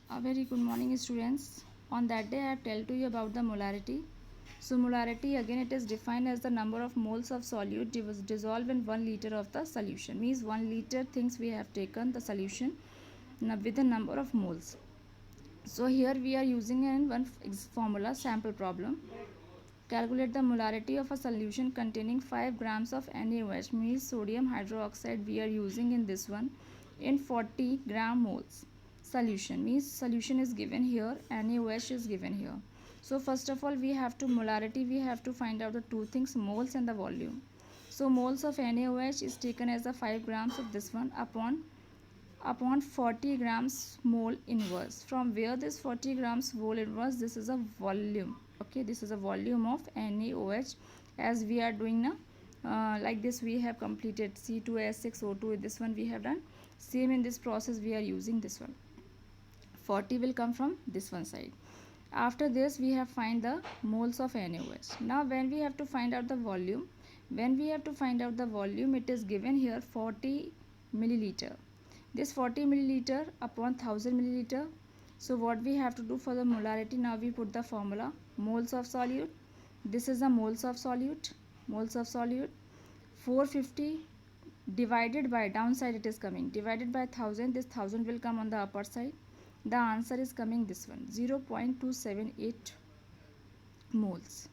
A very good morning, students. On that day, I have told to you about the molarity. So, molarity again it is defined as the number of moles of solute dissolved in 1 liter of the solution. Means 1 liter things we have taken the solution with the number of moles. So here we are using one formula sample problem. Calculate the molarity of a solution containing 5 grams of NaOH, means sodium hydroxide we are using in this one, in 40 gram moles. Solution means solution is given here, NaOH is given here. So first of all we have to molarity, we have to find out the two things, moles and the volume. So moles of NaOH is taken as the 5 grams of this one upon 40 grams mole inverse. From where this 40 grams mole inverse, this is a volume. Okay, this is a volume of NaOH as we are doing now. Like this we have completed C2H6O2, this one we have done. Same in this process we are using this one. 40 will come from this one side. After this we have find the moles of NaOH. Now when we have to find out the volume, it is given here 40 milliliter. This 40 milliliter upon 1000 milliliter. So what we have to do for the molarity, now we put the formula moles of solute. This is the moles of solute. 450 divided by, downside it is coming, divided by 1000, this 1000 will come on the upper side. The answer is coming this one, 0.278 moles.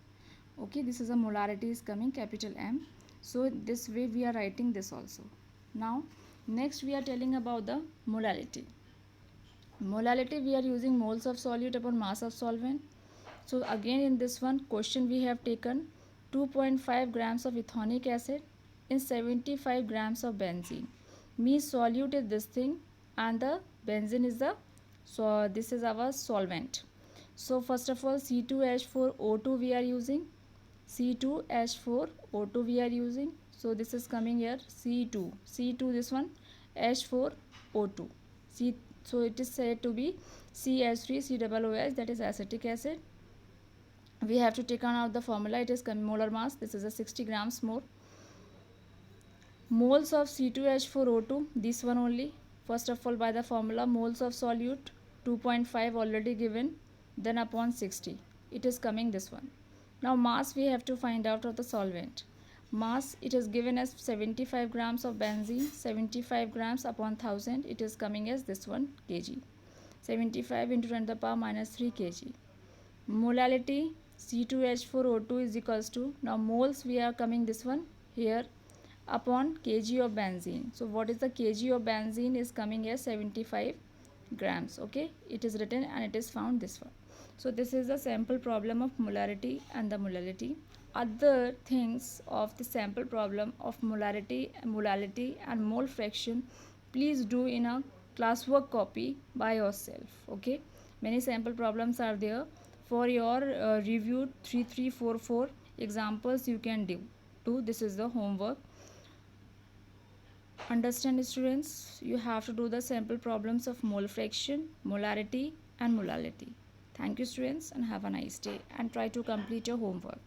Okay, this is a molarity is coming capital M. So this way we are writing this also. Now next we are telling about the molality. Molality we are using moles of solute upon mass of solvent. So again in this one question we have taken 2.5 grams of ethonic acid in 75 grams of benzene. Means solute is this thing and the benzene is the, so this is our solvent. So first of all C2H4O2 we are using. C2H4O2 we are using. So this is coming here C2 this one, H4O2. So it is said to be CH3COOH, that is acetic acid. We have to take on out the formula, it is molar mass, this is a 60 grams more. Moles of C2H4O2, this one only. First of all by the formula moles of solute 2.5 already given, then upon 60 it is coming this one. Now mass we have to find out of the solvent. Mass it is given as 75 grams of benzene, 75 grams upon 1000, it is coming as this one kg. 75 into 10 to the power minus 3 kg. Molality C2H4O2 is equals to, now moles we are coming this one here upon kg of benzene. So what is the kg of benzene is coming as 75 grams. Okay, it is written and it is found this one. So this is the sample problem of molarity and the molality. Other things of the sample problem of molarity and mole fraction, please do in a classwork copy by yourself. Okay, many sample problems are there for your review 3344 examples you can do. This is the homework. Understand students, you have to do the sample problems of mole fraction, molarity and molality. Thank you students and have a nice day and try to complete your homework.